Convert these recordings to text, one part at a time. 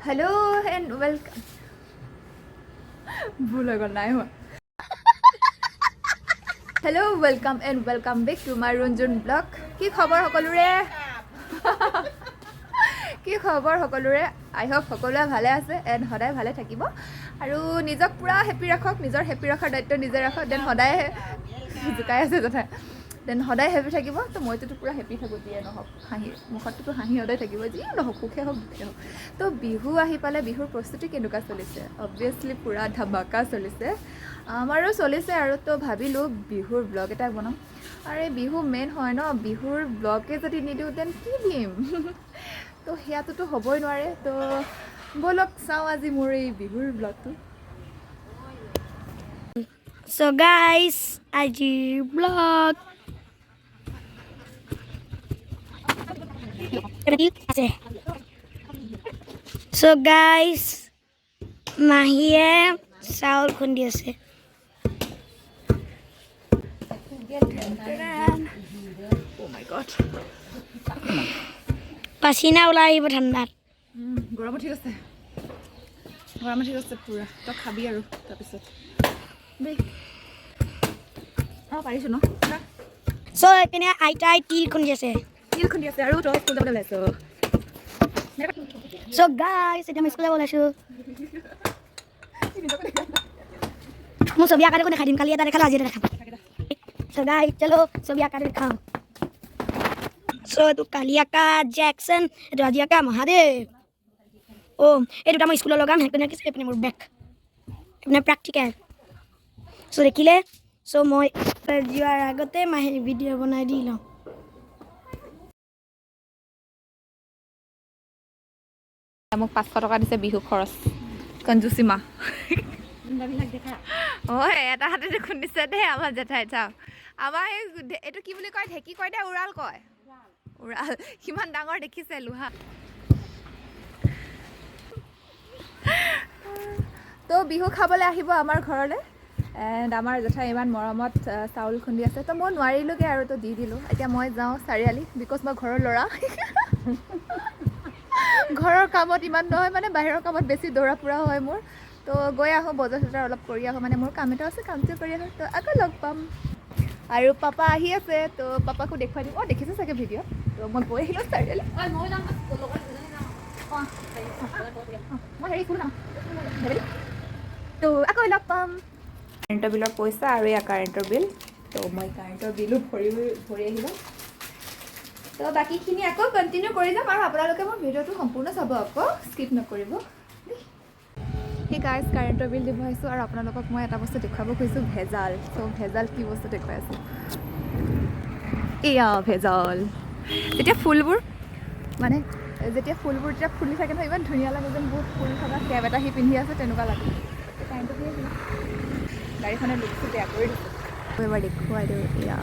Hello and welcome. ভুল হৈ গ'ল নাই হোৱা। Hello, welcome and welcome back to my Runjun vlog. কি খবৰ সকলোৰে? কি খবৰ সকলোৰে? I hope সকলোৱে ভালে আছে and সদায় ভালে থাকিব আৰু নিজক পুৰা হেপি ৰাখক, নিজৰ হেপি ৰখাৰ দায়িত্ব নিজে ৰাখক, দেন সদায় জুকাই আছে যথা দেন সদায় হেপি থাকিব। তো মইতো পুৰা হেপি থাকোঁ, যিয়ে নহওক হাঁহি মুখততো হাঁহি সদায় থাকিব, যিয়ে নহওক সুখে হওক দুখে হওক। তো বিহু আহি পালে, বিহুৰ প্ৰস্তুতি কেনেকুৱা চলিছে? অবভিয়াছলি পুৰা ধামাকা চলিছে, আমাৰো চলিছে আৰু তো ভাবিলোঁ বিহুৰ ব্লগ এটা বনাম। আৰু এই বিহু মেইন হয় ন, বিহুৰ ব্লগে যদি নিদিওঁ দেন কি দিম? তো সেয়াটোতো হ'বই নোৱাৰে। তো ব'লক চাওঁ আজি মোৰ এই বিহুৰ ব্লগটো। So guys, আজিৰ vlog So guys, মাহীয়ে চাউল খুন্দি আছে। Oh my god, পাচিনা ওলাই আহিব ঠাণ্ডাত। গৰমত ঠিক আছে, গৰমত ঠিক আছে পুৰা। তই খাবি আৰু তাৰপিছত দেই। অঁ পাৰিছোঁ ন? So এইপিনে আইতাই তিল খুন্দি আছে। তিল খুন্দি আছে আৰু তই স্কুল যাবলৈ ওলাইছ। So guys, এতিয়া মই স্কুল যাব ওলাইছোঁ। মোৰ ছবি আঁকাটো দেখাই দিম, কালি এটা দেখালোঁ, আজি এটা দেখাম। So guys, চলো ছবি আঁকাটো দেখাওঁ। So এইটো কালি আঁকা জেকচন, এইটো আজি আঁকা মহাদেৱ। অঁ এই দুটা মই স্কুলত লগাম, সেইপিনে এইপিনে মোৰ বেগ, এইপিনে প্ৰেক্টিকেল। চ' দেখিলে, চ' মই যোৱাৰ আগতে মাহীৰ ভিডিঅ' বনাই দি লওঁ। মোক 500 টকা দিছে বিহু খৰচ, কঞ্জুচি মা। অঁ এটা হাতেদি খুন্দিছে দেই আমাৰ জেঠাই। চাওঁ আমাৰ এইটো কি বুলি কয়, ঢেঁকী কয় দে, উৰাল কয়, উৰাল। সিমান ডাঙৰ দেখিছে লোহা। তো বিহু খাবলৈ আহিব আমাৰ ঘৰলৈ, এণ্ড আমাৰ জেঠাই ইমান মৰমত চাউল খুন্দি আছে। তো মই নোৱাৰিলোঁগৈ আৰু তো দি দিলোঁ। এতিয়া মই যাওঁ চাৰিআলি, বিকজ মই ঘৰৰ ল'ৰা। ঘৰৰ কামত ইমান নহয়, মানে বাহিৰৰ কামত বেছি দৌৰা ফুৰা হয় মোৰ। তো গৈ আহোঁ, বজাৰ চজাৰ অলপ কৰি আহোঁ, মানে মোৰ কাম এটা আছে, কামটো কৰি আহোঁ। তো আকৌ লগ পাম। আৰু পাপা আহি আছে, তো পাপাকো দেখুৱাই দিম। অঁ দেখিছোঁ চাগে ভিডিঅ'। তো মই গৈ আহিলোঁ চাৰিআলি। মই হেৰি শুনো তো আকৌ লগ পাম। কাৰেণ্টৰ বিলৰ পইচা আৰু এয়া কাৰেণ্টৰ বিল। তো মই কাৰেণ্টৰ বিলো ভৰি আহিলোঁ। তো বাকীখিনি আকৌ কণ্টিনিউ কৰি যাম, আৰু আপোনালোকে মোৰ ভিডিঅ'টো সম্পূৰ্ণ চাব, আকৌ স্কিপ নকৰিব। সেই গাইজ কাৰেণ্টৰ বিল দিব আহিছোঁ, আৰু আপোনালোকক মই এটা বস্তু দেখুৱাব খুজিছোঁ, ভেজাল। ত' ভেজাল কি বস্তু দেখুৱাই আছোঁ, এয়া ভেজাল। যেতিয়া ফুলবোৰ যেতিয়া ফুলি থাকে নহয়, ইমান ধুনীয়া লাগে, যেন বহুত ফুল থকা কেপ এটা সি পিন্ধি আছে, তেনেকুৱা লাগে। কাৰেণ্টটো দিয়ে গাড়ীখনে লুকটো বেয়া কৰি দিছোঁ। এবাৰ দেখুৱাই দিওঁ। এয়া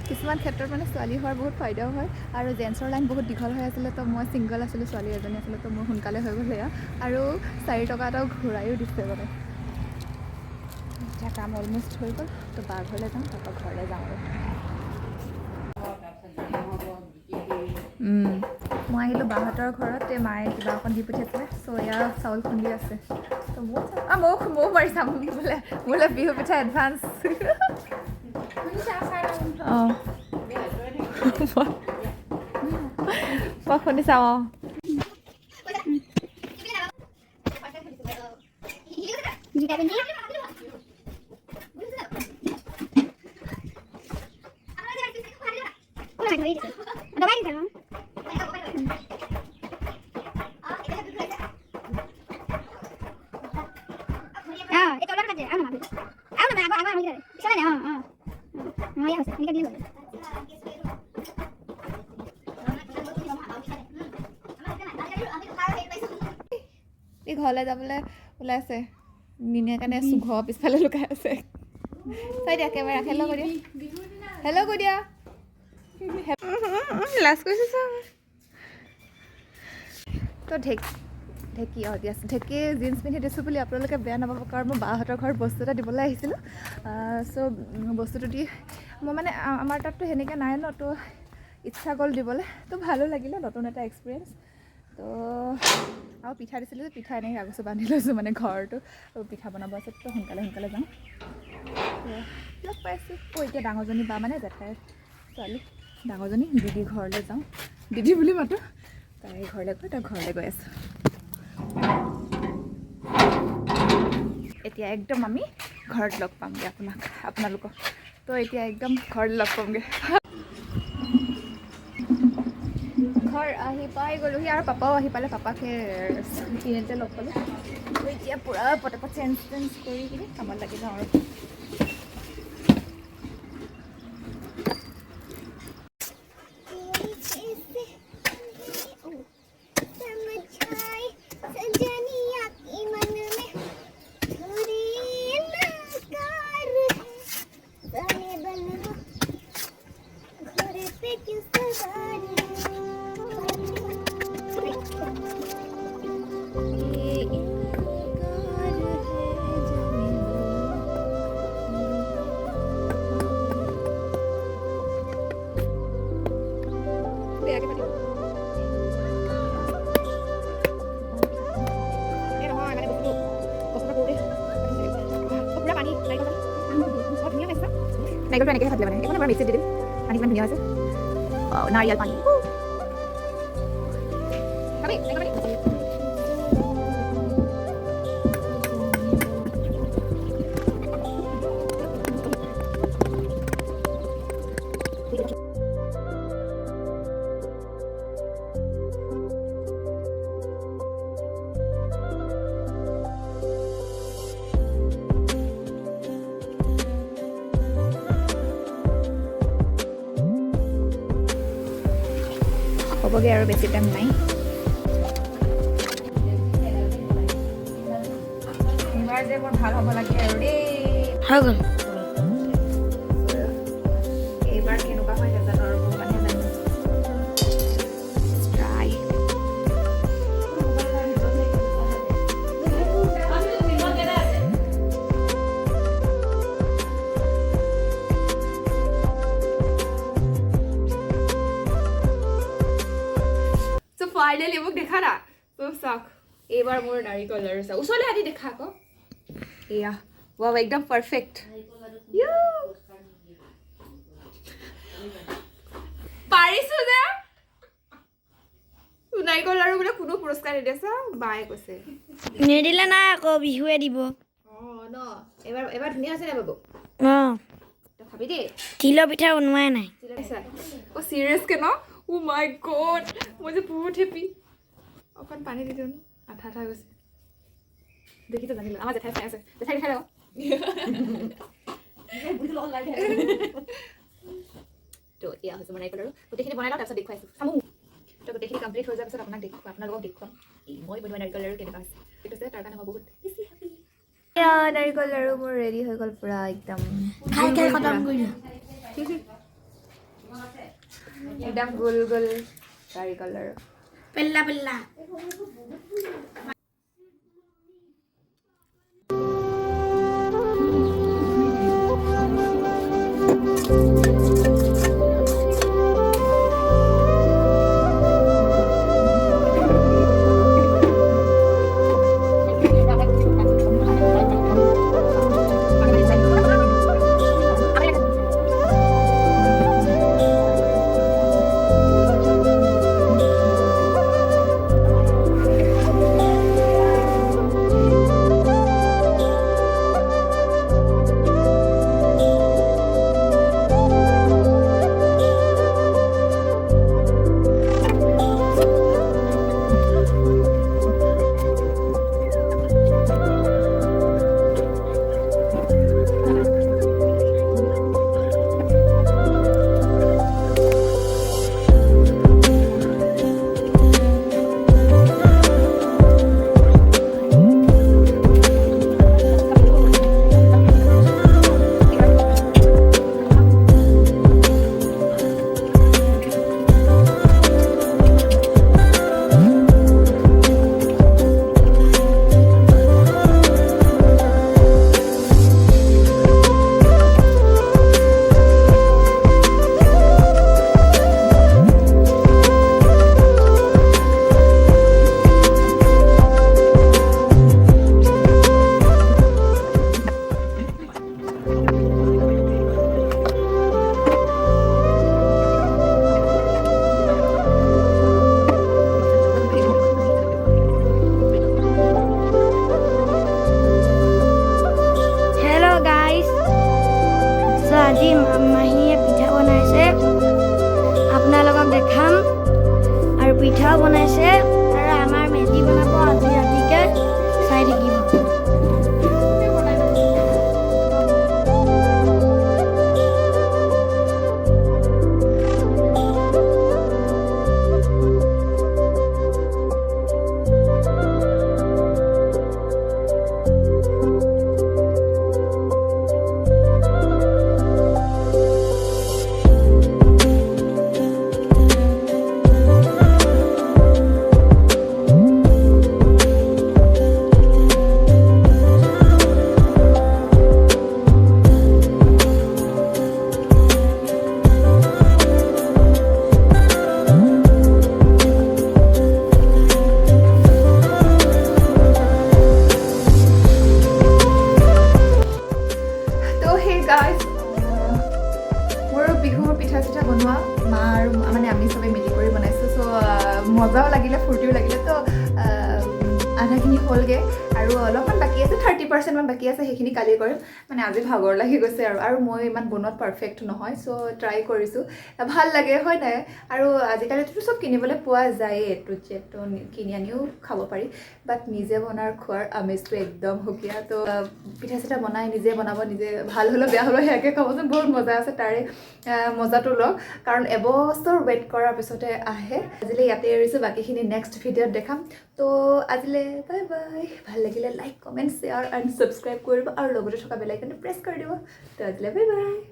কিছুমান ক্ষেত্ৰত মানে ছোৱালী হোৱাৰ বহুত ফাইদাও হয়, আৰু জেণ্টছৰ লাইন বহুত দীঘল হৈ আছিলে। তো মই ছিংগল আছিলোঁ, ছোৱালী এজনী আছিলে, তো মোৰ সোনকালে হৈ গ'ল সেয়া, আৰু 4 টকা এটাও ঘূৰায়ো দিছে মানে। এতিয়া কাম অলমষ্ট হৈ গ'ল। তো বা ঘৰলৈ যাওঁ, তাৰপৰা ঘৰলৈ যাওঁ আৰু। মই আহিলোঁ বাহঁতৰ ঘৰত, মায়ে কিবা অকণ দি পঠিয়াইছিলে। চ' এয়া চাউল খুন্দি আছে। তো ময়ো মাৰি চাম মোলৈ বিহু পিঠা এডভান্স। অঁ মই খুন্দি চাওঁ। অঁ এই ঘৰলৈ যাবলৈ ওলাইছে, নিনিয়ে কাৰণে ঘৰৰ পিছফালে লুকাই আছে। চাই দিয়া কেমেৰা, হেল্ল' কৈ দিয়া, হেল্ল' কৈ দিয়া, লাজ কৰিছে চাওঁ। তো ঢেঁকী জিন্স পিন্ধি দিছোঁ বুলি আপোনালোকে বেয়া নাপাব, কাৰণ মই বাহঁতৰ ঘৰত বস্তু এটা দিবলৈ আহিছিলোঁ। চ' বস্তুটো দি মই মানে আমাৰ তাততো সেনেকৈ নাই ন, তো ইচ্ছা গ'ল দিবলৈ তো ভালো লাগিলে নতুন এটা এক্সপিৰিয়েঞ্চ তো আৰু পিঠা দিছিলোঁ যে পিঠা এনেকৈ কাগজটো বান্ধি লৈছোঁ মানে ঘৰটো পিঠা বনাব আছে তো সোনকালে যাওঁ লগ পাইছোঁ এতিয়া ডাঙৰজনী বা মানে জেঠাইৰ ছোৱালী ডাঙৰজনী দিদি ঘৰলৈ যাওঁ দিদি বুলি মাতোঁ তাই ঘৰলৈ গৈ আছোঁ এতিয়া একদম আমি ঘৰত লগ পামগৈ আপোনালোকক তো এতিয়া একদম ঘৰত লগ পামগৈ ঘৰ আহি পাই গ'লোহি আৰু পাপাও আহি পালে পাপাক তিনিতে লগ পালোঁ এতিয়া পূৰা পটাপট চেঞ্জ কৰি কিনে কামত লাগি যাওঁ আৰু নাৰিকলটো এনেকৈ ভাজিলে মানে এইখন আমাৰ মিক্সিত দি দিম পানী কিমান ধুনীয়া হৈছে নাৰিকল পানী হ'বগৈ আৰু বেছি টাইম নাই এইবাৰ যে মোৰ ভাল হ'ব লাগে আৰু দেই হৈ গ'ল এইবাৰ কেনেকুৱা হয় নাজানো আৰু ভগৱানে জানে ফাইনেলি মোক দেখা না তো চাওক এইবাৰ মোৰ নাৰিকল আৰু চাওক ওচৰলৈ আনি দেখা আকৌ এয়া ৱাও একদম পাৰফেক্ট পাৰিছো যে নাৰিকল আৰু বোলে কোনো পুৰস্কাৰ নিদিছে বায়ে কৈছে নিদিলে নাই আকৌ বিহুৱে দিব ন এবাৰ ধুনীয়া হৈছে নে বাবু অঁ তই খাবি দেই তিলৰ পিঠা বনোৱাই নাই চিৰিয়াছকে ন ও মাই গড মই যে বহুত হেপি অকণ পানী দি দিওঁ ন আঠা গৈছে দেখিতো জানিলো আমাৰ জেঠাই চাই আছে জেঠাই দেখাই লওঁ তো এয়া হৈছে বনাই আৰু গোটেইখিনি বনাই লওঁ তাৰপিছত দেখুৱাইছোঁ চামো তো গোটেইখিনি কমপ্লিট হৈ যোৱাৰ পিছত আপোনালোকক দেখুৱাম মই বনোৱা নাৰিকল লাৰু কেনেকুৱা হৈছে ঠিক আছে তাৰ কাৰণে মই বহুত বেছি হেপি নাৰিকল লাৰু মোৰ ৰেডি হৈ গ'ল পূৰা একদম খাই খতম কৰি দিওঁ একদম গোল গোল নাৰিকল লাৰু পেল্লা পিঠাও বনাইছে আৰু আমাৰ মেগী বনাব আজি ৰাতিকে চাই থাকিব মোৰ বিহুৰ পিঠা চিঠা বনোৱা মা আৰু মানে আমি চবেই মিলি কৰি বনাইছোঁ চ' মজাও লাগিলে ফূৰ্তিও লাগিলে তো আধাখিনি হ'লগৈ আৰু অলপমান বাকী আছে 30% মান বাকী আছে সেইখিনি কালি কৰিম মানে আজি ভাগৰ লাগি গৈছে আৰু মই ইমান বনোৱাত পাৰফেক্ট নহয় চ' ট্ৰাই কৰিছোঁ ভাল লাগে হয় নাই আৰু আজিকালিতো চব কিনিবলৈ পোৱা যায়েই এইটো যিহেতু কিনি আনিও খাব পাৰি বাট নিজে বনাৰ খোৱাৰ আমেজটো একদম সুকীয়া তো পিঠা চিঠা বনাই নিজে বনাব নিজে ভাল হ'লেও বেয়া হ'লেও সেয়াকৈ খাবচোন বহুত মজা আছে তাৰে মজাটো লওক কাৰণ এবছৰ ৱেইট কৰাৰ পিছতে আহে আজিলৈ ইয়াতে এৰিছোঁ বাকীখিনি নেক্সট ভিডিঅ'ত দেখাম তো আজিলৈ বাই বাই ভাল লাগিলে like comment share and subscribe কৰিব আৰু লগতে থকা বেল আইকনটো প্ৰেছ কৰি দিব তো আজিলৈ বাই বাই